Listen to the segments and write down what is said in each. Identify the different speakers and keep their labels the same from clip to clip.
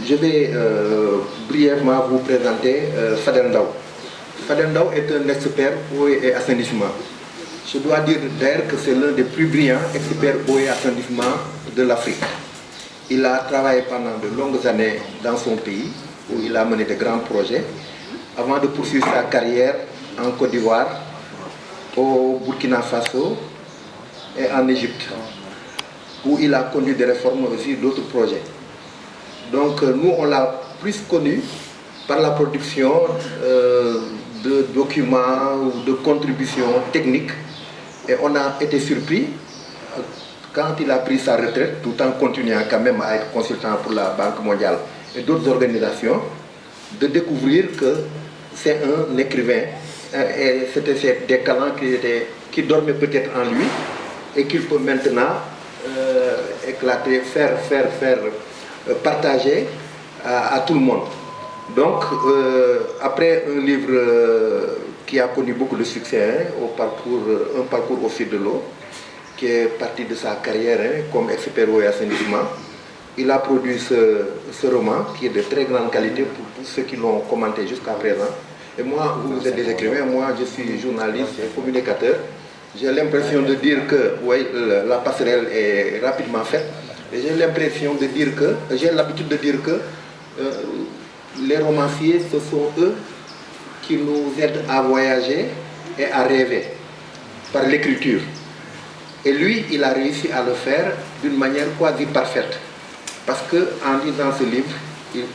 Speaker 1: je vais brièvement vous présenter Fadel Ndao. Fadel Ndao est un expert eau et assainissement. Je dois dire d'ailleurs que c'est l'un des plus brillants experts eau et assainissement de l'Afrique. Il a travaillé pendant de longues années dans son pays, où il a mené de grands projets, avant de poursuivre sa carrière en Côte d'Ivoire, au Burkina Faso et en Égypte, où il a conduit des réformes aussi d'autres projets. Donc nous, on l'a plus connu par la production de documents ou de contributions techniques, et on a été surpris quand il a pris sa retraite, tout en continuant quand même à être consultant pour la Banque mondiale et d'autres organisations, de découvrir que c'est un écrivain, et c'était des talents qui dormaient peut-être en lui et qu'il peut maintenant éclater, faire partager à tout le monde. Donc, après un livre qui a connu beaucoup de succès, un parcours au fil de l'eau, qui est parti de sa carrière comme expert eau et assainissement, il a produit ce roman qui est de très grande qualité pour tous ceux qui l'ont commenté jusqu'à présent. Et moi, vous êtes des écrivains, moi je suis journaliste et communicateur. J'ai l'impression de dire que oui, la passerelle est rapidement faite. Et j'ai l'impression de dire que, j'ai l'habitude de dire que les romanciers, ce sont eux qui nous aident à voyager et à rêver par l'écriture. Et lui, il a réussi à le faire d'une manière quasi parfaite. Parce qu'en lisant ce livre,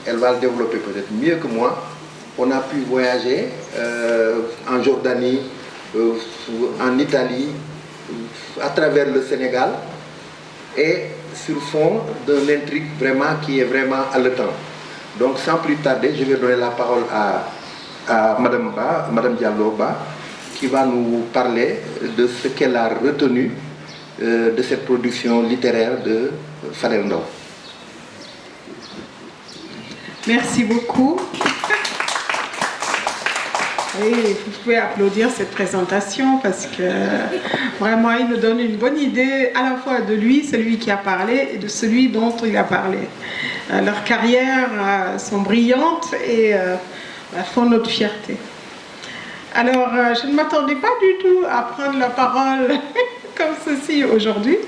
Speaker 1: elle va le développer peut-être mieux que moi. On a pu voyager en Jordanie, en Italie, à travers le Sénégal, et sur fond d'une intrigue vraiment qui est vraiment haletant. Donc sans plus tarder, je vais donner la parole à Madame Diallo Ba, qui va nous parler de ce qu'elle a retenu de cette production littéraire de Fadel Ndao.
Speaker 2: Merci beaucoup. Et vous pouvez applaudir cette présentation parce que vraiment il nous donne une bonne idée à la fois de lui, celui qui a parlé, et de celui dont il a parlé. Leurs carrières sont brillantes et font notre fierté. Alors, je ne m'attendais pas du tout à prendre la parole comme ceci aujourd'hui.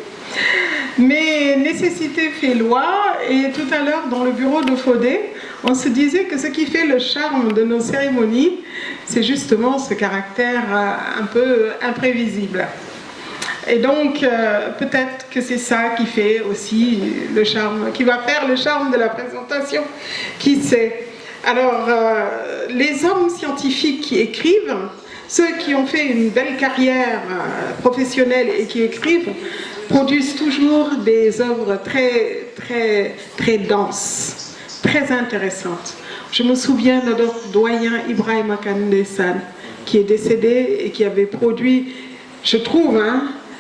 Speaker 2: Mais nécessité fait loi, et tout à l'heure dans le bureau de Fodé, on se disait que ce qui fait le charme de nos cérémonies, c'est justement ce caractère un peu imprévisible. Et donc, peut-être que c'est ça qui fait aussi le charme, qui va faire le charme de la présentation, qui sait. Alors, les hommes scientifiques qui écrivent, ceux qui ont fait une belle carrière professionnelle et qui écrivent, produisent toujours des œuvres très denses, très intéressantes. Je me souviens de notre doyen Ibrahima Kandé-Sane, qui est décédé et qui avait produit, je trouve,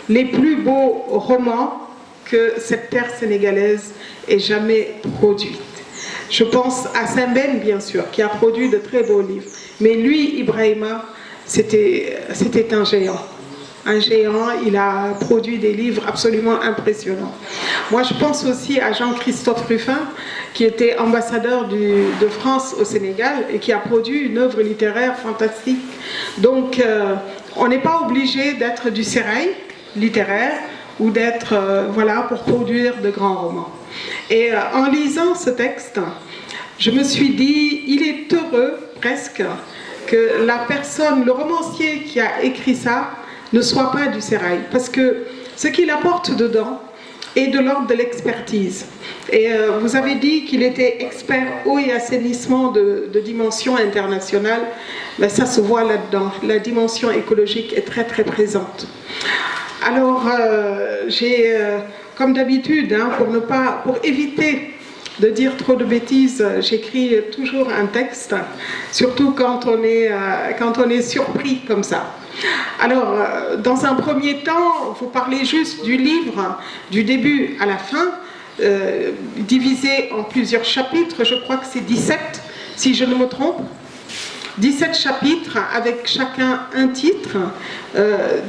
Speaker 2: les plus beaux romans que cette terre sénégalaise ait jamais produite. Je pense à Saint-Ben, bien sûr, qui a produit de très beaux livres. Mais lui, Ibrahima, c'était un géant. Un géant, il a produit des livres absolument impressionnants. Moi, je pense aussi à Jean-Christophe Ruffin, qui était ambassadeur de France au Sénégal et qui a produit une œuvre littéraire fantastique. Donc, on n'est pas obligé d'être du sérail littéraire ou d'être, voilà, pour produire de grands romans. Et en lisant ce texte, je me suis dit, il est heureux presque que la personne, le romancier qui a écrit ça, ne soit pas du sérail, parce que ce qu'il apporte dedans est de l'ordre de l'expertise. Et vous avez dit qu'il était expert eau et assainissement de dimension internationale. Ben, ça se voit là-dedans. La dimension écologique est très présente. Alors, j'ai, comme d'habitude, pour éviter de dire trop de bêtises, j'écris toujours un texte, surtout quand on est surpris comme ça. Alors, dans un premier temps, vous parlez juste du livre, du début à la fin, divisé en plusieurs chapitres, je crois que c'est 17, si je ne me trompe. 17 chapitres avec chacun un titre,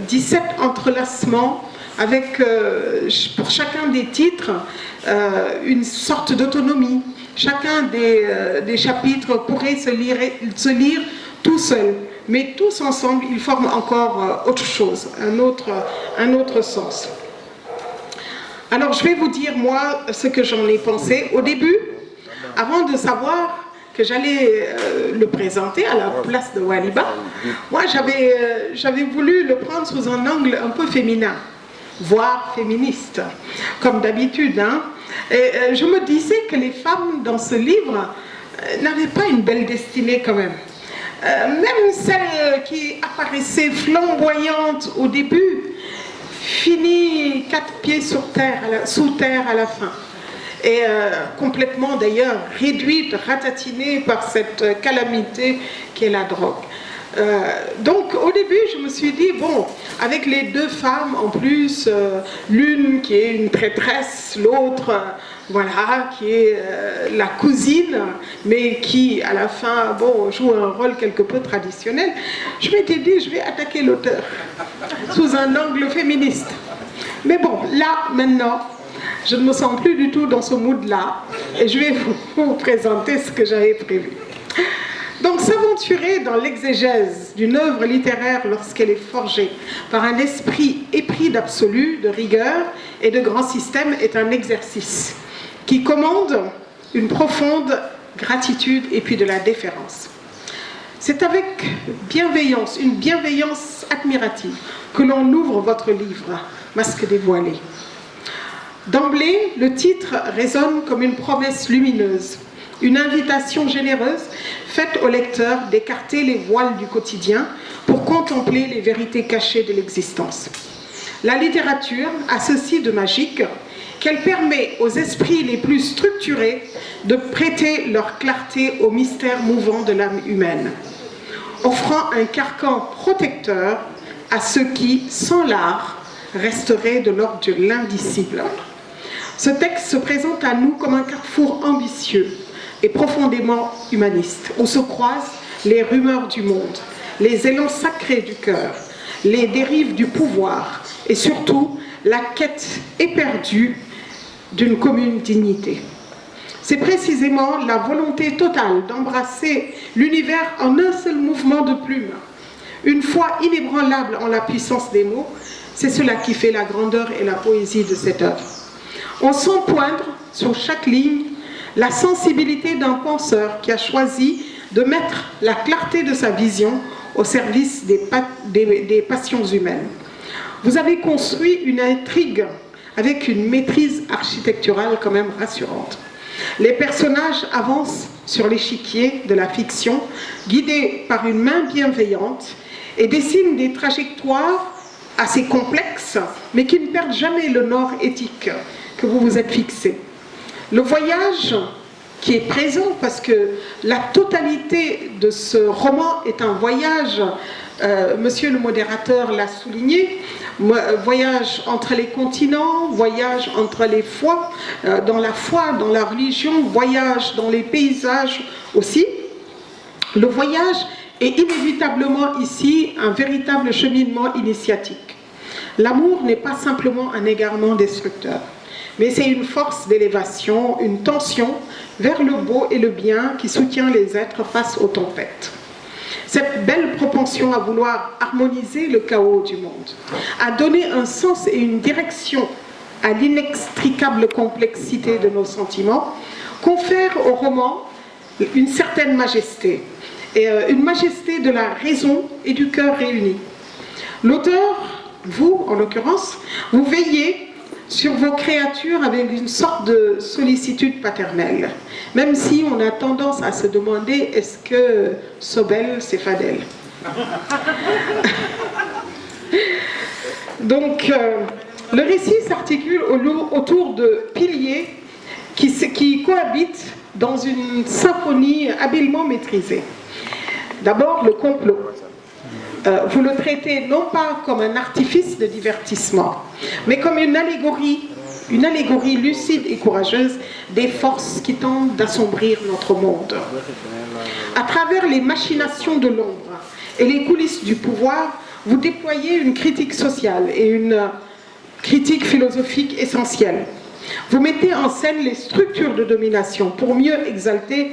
Speaker 2: 17 entrelacements avec pour chacun des titres une sorte d'autonomie, chacun des chapitres pourrait se lire tout seul. Mais tous ensemble, ils forment encore autre chose, un autre sens. Alors, je vais vous dire, moi, ce que j'en ai pensé. Au début, avant de savoir que j'allais le présenter à la place de Waliba, moi, j'avais voulu le prendre sous un angle un peu féminin, voire féministe, comme d'habitude. Hein. Et je me disais que les femmes dans ce livre n'avaient pas une belle destinée quand même. Même celle qui apparaissait flamboyante au début finit 4 pieds sous terre à la fin. Et complètement d'ailleurs réduite, ratatinée par cette calamité qu'est la drogue. Donc au début je me suis dit, bon, avec les 2 femmes en plus, l'une qui est une traîtresse, l'autre voilà, qui est la cousine, mais qui à la fin, bon, joue un rôle quelque peu traditionnel, je m'étais dit, je vais attaquer l'auteur sous un angle féministe. Mais bon, là maintenant, je ne me sens plus du tout dans ce mood-là, et je vais vous présenter ce que j'avais prévu. Donc, s'aventurer dans l'exégèse d'une œuvre littéraire lorsqu'elle est forgée par un esprit épris d'absolu, de rigueur et de grand système est un exercice qui commande une profonde gratitude et puis de la déférence. C'est avec bienveillance, une bienveillance admirative, que l'on ouvre votre livre, Masque dévoilé. D'emblée, le titre résonne comme une promesse lumineuse, une invitation généreuse faite au lecteur d'écarter les voiles du quotidien pour contempler les vérités cachées de l'existence. La littérature a ceci de magique qu'elle permet aux esprits les plus structurés de prêter leur clarté au mystère mouvant de l'âme humaine, offrant un carcan protecteur à ceux qui, sans l'art, resteraient de l'ordre de l'indicible. Ce texte se présente à nous comme un carrefour ambitieux et profondément humaniste, où se croisent les rumeurs du monde, les élans sacrés du cœur, les dérives du pouvoir et surtout la quête éperdue d'une commune dignité. C'est précisément la volonté totale d'embrasser l'univers en un seul mouvement de plume. Une foi inébranlable en la puissance des mots, c'est cela qui fait la grandeur et la poésie de cette œuvre. On sent poindre sur chaque ligne la sensibilité d'un penseur qui a choisi de mettre la clarté de sa vision au service des passions humaines. Vous avez construit une intrigue avec une maîtrise architecturale quand même rassurante. Les personnages avancent sur l'échiquier de la fiction, guidés par une main bienveillante, et dessinent des trajectoires assez complexes, mais qui ne perdent jamais le nord éthique que vous vous êtes fixé. Le voyage qui est présent, parce que la totalité de ce roman est un voyage, monsieur le modérateur l'a souligné, voyage entre les continents, voyage entre les foi, dans la religion, voyage dans les paysages aussi. Le voyage est inévitablement ici un véritable cheminement initiatique. L'amour n'est pas simplement un égarement destructeur, mais c'est une force d'élévation, une tension vers le beau et le bien qui soutient les êtres face aux tempêtes. Cette belle propension à vouloir harmoniser le chaos du monde, à donner un sens et une direction à l'inextricable complexité de nos sentiments, confère au roman une certaine majesté, et une majesté de la raison et du cœur réunis. L'auteur, vous en l'occurrence, vous veillez sur vos créatures avec une sorte de sollicitude paternelle, même si on a tendance à se demander est-ce que Sobel c'est Fadel. Donc le récit s'articule autour de piliers qui cohabitent dans une symphonie habilement maîtrisée. D'abord le complot. Vous le traitez non pas comme un artifice de divertissement, mais comme une allégorie lucide et courageuse des forces qui tentent d'assombrir notre monde. À travers les machinations de l'ombre et les coulisses du pouvoir, vous déployez une critique sociale et une critique philosophique essentielle. Vous mettez en scène les structures de domination pour mieux exalter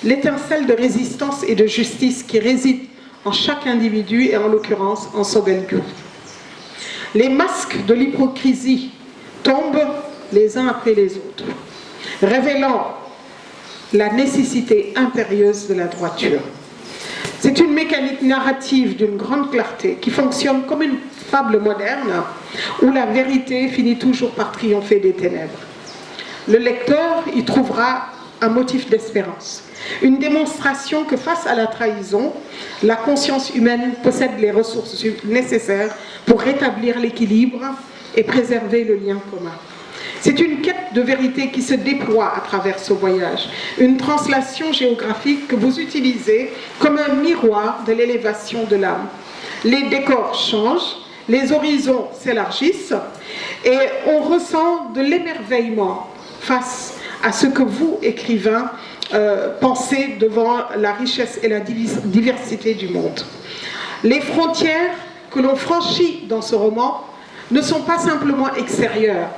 Speaker 2: l'étincelle de résistance et de justice qui réside en chaque individu et en l'occurrence en Sobel Diouf. Les masques de l'hypocrisie tombent les uns après les autres, révélant la nécessité impérieuse de la droiture. C'est une mécanique narrative d'une grande clarté qui fonctionne comme une fable moderne où la vérité finit toujours par triompher des ténèbres. Le lecteur y trouvera un motif d'espérance, une démonstration que face à la trahison, la conscience humaine possède les ressources nécessaires pour rétablir l'équilibre et préserver le lien commun. C'est une quête de vérité qui se déploie à travers ce voyage, une translation géographique que vous utilisez comme un miroir de l'élévation de l'âme. Les décors changent, les horizons s'élargissent et on ressent de l'émerveillement face à ce que vous, écrivains, pensez devant la richesse et la diversité du monde. Les frontières que l'on franchit dans ce roman ne sont pas simplement extérieures.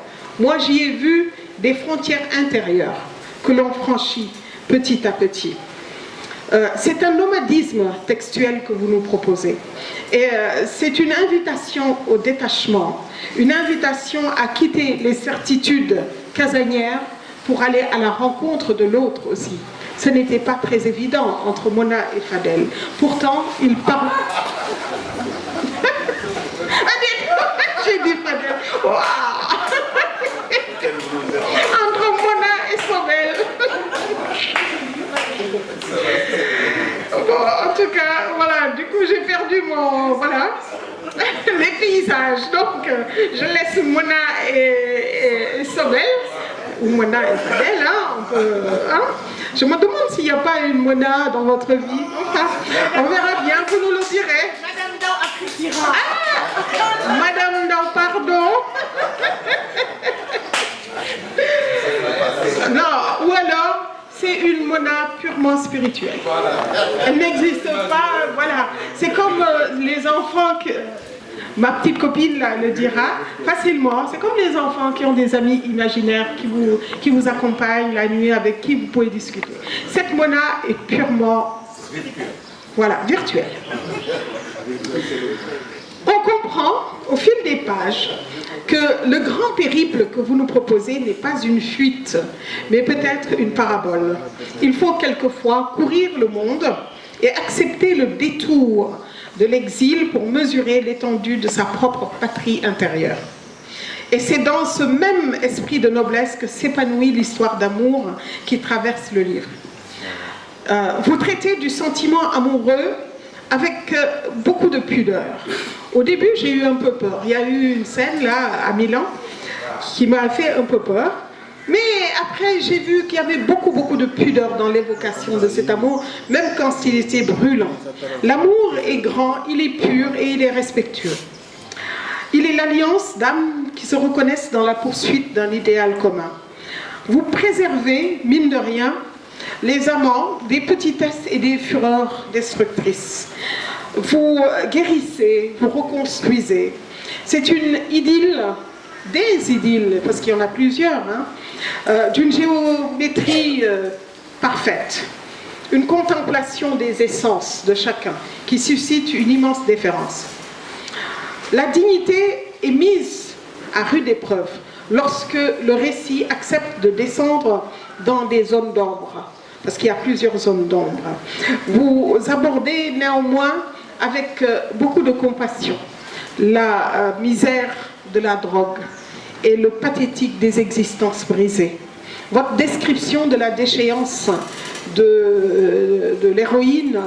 Speaker 2: Moi, j'y ai vu des frontières intérieures que l'on franchit petit à petit. C'est un nomadisme textuel que vous nous proposez. Et c'est une invitation au détachement, une invitation à quitter les certitudes casanières pour aller à la rencontre de l'autre aussi. Ce n'était pas très évident entre Mona et Fadel. Pourtant, ils parlent... J'ai dit Fadel. Wow. Entre Mona et Sobel. Bon, en tout cas, voilà, du coup j'ai perdu mon... Voilà, les paysages. Donc, je laisse Mona et Sobel, ou Mona et Fadel, hein, on peut, hein. Je me demande s'il n'y a pas une Mona dans votre vie. Enfin, on verra bien, vous nous le direz.
Speaker 3: Madame Dao appréciera.
Speaker 2: Ah, Madame Dao, pardon. Non, ou alors, c'est une Mona purement spirituelle. Elle n'existe pas, voilà. C'est comme les enfants que... Ma petite copine là, le dira facilement. C'est comme les enfants qui ont des amis imaginaires qui vous accompagnent la nuit, avec qui vous pouvez discuter. Cette Mona est purement, voilà, virtuelle. On comprend au fil des pages que le grand périple que vous nous proposez n'est pas une fuite, mais peut-être une parabole. Il faut quelquefois courir le monde et accepter le détour de l'exil pour mesurer l'étendue de sa propre patrie intérieure. Et c'est dans ce même esprit de noblesse que s'épanouit l'histoire d'amour qui traverse le livre. Vous traitez du sentiment amoureux avec beaucoup de pudeur. Au début, j'ai eu un peu peur. Il y a eu une scène là à Milan qui m'a fait un peu peur. Mais après, j'ai vu qu'il y avait beaucoup de pudeur dans l'évocation de cet amour, même quand il était brûlant. L'amour est grand, il est pur et il est respectueux. Il est l'alliance d'âmes qui se reconnaissent dans la poursuite d'un idéal commun. Vous préservez, mine de rien, les amants des petitesses et des fureurs destructrices. Vous guérissez, vous reconstruisez. C'est une idylle, des idylles, parce qu'il y en a plusieurs, hein, d'une géométrie parfaite, une contemplation des essences de chacun qui suscite une immense déférence. La dignité est mise à rude épreuve lorsque le récit accepte de descendre dans des zones d'ombre, parce qu'il y a plusieurs zones d'ombre. Vous abordez néanmoins avec beaucoup de compassion la misère de la drogue et le pathétique des existences brisées. Votre description de la déchéance de l'héroïne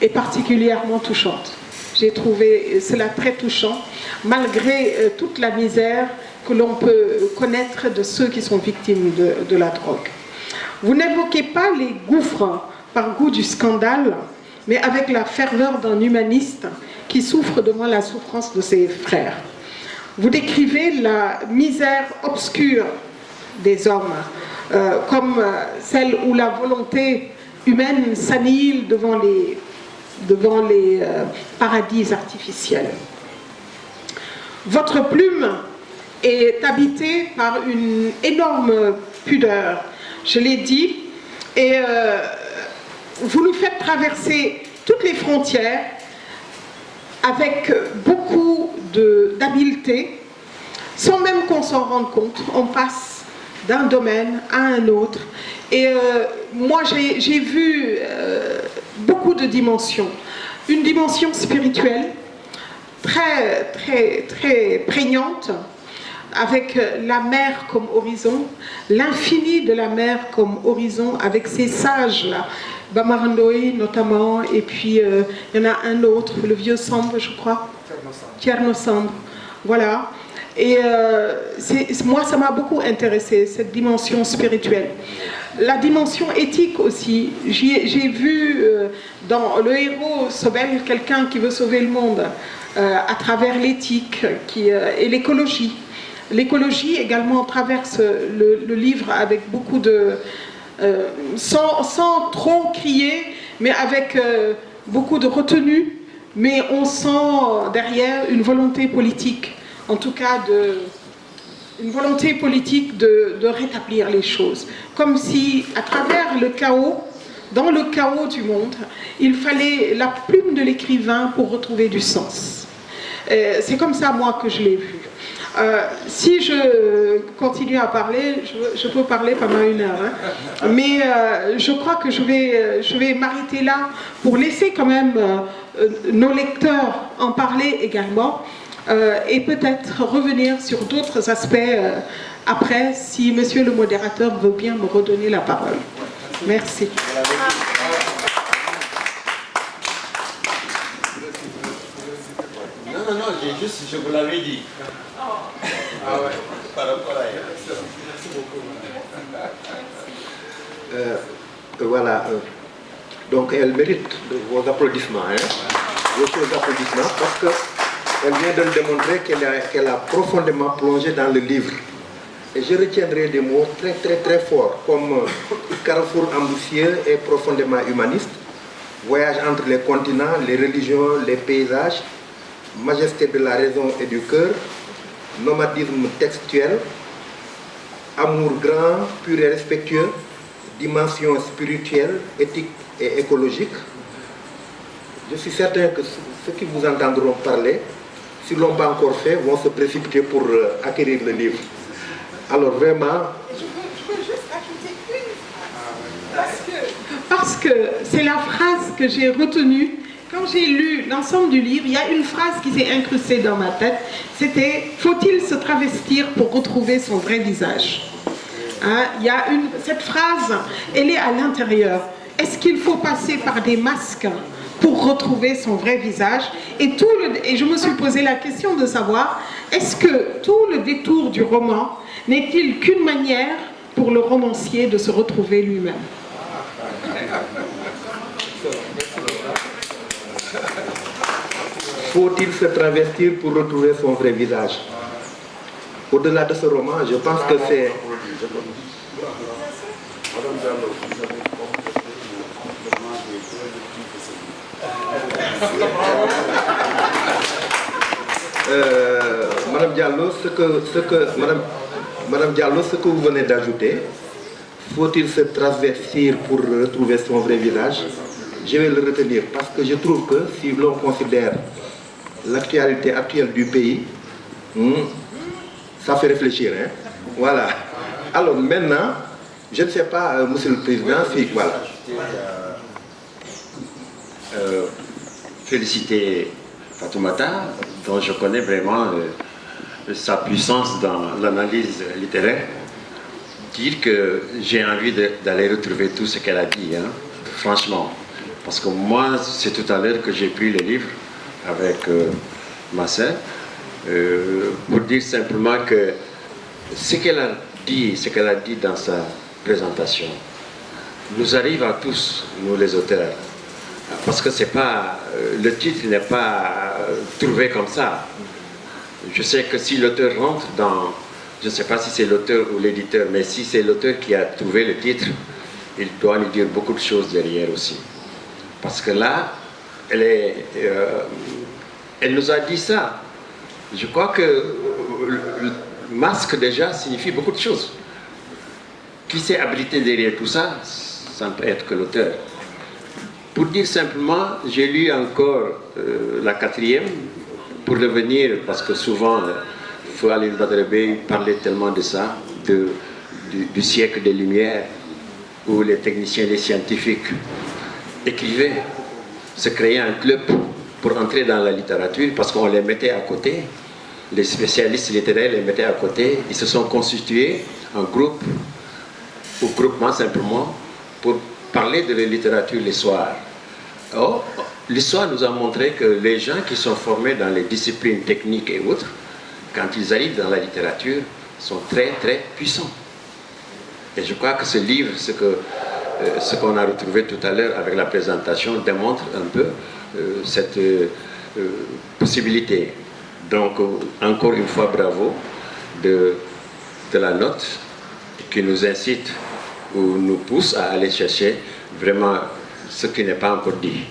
Speaker 2: est particulièrement touchante. J'ai trouvé cela très touchant, malgré toute la misère que l'on peut connaître de ceux qui sont victimes de la drogue. Vous n'évoquez pas les gouffres par goût du scandale, mais avec la ferveur d'un humaniste qui souffre devant la souffrance de ses frères. Vous décrivez la misère obscure des hommes, comme celle où la volonté humaine s'annihile devant les paradis artificiels. Votre plume est habité par une énorme pudeur, je l'ai dit, et vous nous faites traverser toutes les frontières avec beaucoup d'habileté, sans même qu'on s'en rende compte. On passe d'un domaine à un autre. Et moi, j'ai vu beaucoup de dimensions. Une dimension spirituelle très, très, très prégnante, avec la mer comme horizon, l'infini de la mer comme horizon, avec ces sages-là, Bamarandoi notamment, et puis il y en a un autre, le vieux Sambre, je crois, Tierno Sambre, voilà. Et moi, ça m'a beaucoup intéressé, cette dimension spirituelle. La dimension éthique aussi. J'ai vu dans le héros Sobel quelqu'un qui veut sauver le monde à travers l'éthique et l'écologie. L'écologie également traverse le livre avec beaucoup de... sans trop crier, mais avec beaucoup de retenue, mais on sent derrière une volonté politique. En tout cas, une volonté politique de rétablir les choses. Comme si, à travers le chaos, dans le chaos du monde, il fallait la plume de l'écrivain pour retrouver du sens. C'est comme ça, moi, que je l'ai vu. Si je continue à parler, je peux parler pendant 1 heure. Hein. Mais je crois que je vais m'arrêter là pour laisser quand même nos lecteurs en parler également. Et peut-être revenir sur d'autres aspects après, si monsieur le modérateur veut bien me redonner la parole. Merci.
Speaker 4: Non, je vous l'avais dit. Ah ouais, par rapport à elle.
Speaker 1: Voilà. Donc elle mérite vos applaudissements, hein, vos applaudissements, parce que elle vient de le démontrer qu'elle a profondément plongé dans le livre. Et je retiendrai des mots très très très forts, comme carrefour ambitieux et profondément humaniste, voyage entre les continents, les religions, les paysages, majesté de la raison et du cœur, nomadisme textuel, amour grand, pur et respectueux, dimension spirituelle, éthique et écologique. Je suis certain que ceux qui vous entendront parler, s'ils ne l'ont pas encore fait, vont se précipiter pour acquérir le livre. Alors vraiment...
Speaker 2: Je peux juste ajouter une phrase. Parce que c'est la phrase que j'ai retenue. Quand j'ai lu l'ensemble du livre, il y a une phrase qui s'est incrustée dans ma tête. C'était « Faut-il se travestir pour retrouver son vrai visage ?» Hein, cette phrase, elle est à l'intérieur. Est-ce qu'il faut passer par des masques pour retrouver son vrai visage? Et je me suis posé la question de savoir, est-ce que tout le détour du roman n'est-il qu'une manière pour le romancier de se retrouver lui-même?
Speaker 1: Faut-il se travestir pour retrouver son vrai visage? Au-delà de ce roman, je pense que c'est... Madame Diallo, Madame Diallo, ce que vous venez d'ajouter, faut-il se travestir pour retrouver son vrai visage? Je vais le retenir parce que je trouve que si l'on considère l'actualité actuelle du pays, ça fait réfléchir. Hein? Voilà. Alors maintenant, je ne sais pas, Monsieur le Président, si... Voilà.
Speaker 4: Féliciter Fatoumata, dont je connais vraiment sa puissance dans l'analyse littéraire, dire que j'ai envie d'aller retrouver tout ce qu'elle a dit, hein, franchement. Parce que moi, c'est tout à l'heure que j'ai pris le livre avec ma sœur, pour dire simplement que ce qu'elle a dit dans sa présentation, nous arrive à tous, nous les auteurs. Parce que c'est pas, le titre n'est pas trouvé comme ça. Je sais que si l'auteur rentre dans, je ne sais pas si c'est l'auteur ou l'éditeur, mais si c'est l'auteur qui a trouvé le titre, il doit lui dire beaucoup de choses derrière aussi. Parce que là, elle nous a dit ça. Je crois que masque déjà signifie beaucoup de choses. Qui s'est abrité derrière tout ça? Ça ne peut être que l'auteur. Pour dire simplement, j'ai lu encore la 4e pour revenir, parce que souvent, Fouad Badrebé parlait tellement de ça, du siècle des Lumières, où les techniciens, les scientifiques écrivaient, se créaient un club pour entrer dans la littérature, parce qu'on les mettait à côté, les spécialistes littéraires les mettaient à côté, ils se sont constitués en groupe, ou groupement simplement, pour parler de la littérature les soirs. Or, l'histoire nous a montré que les gens qui sont formés dans les disciplines techniques et autres, quand ils arrivent dans la littérature, sont très très puissants. Et je crois que ce livre, ce qu'on a retrouvé tout à l'heure avec la présentation, démontre un peu cette possibilité. Donc, encore une fois, bravo de la note qui nous incite ou nous pousse à aller chercher vraiment ce qui n'est pas encore dit.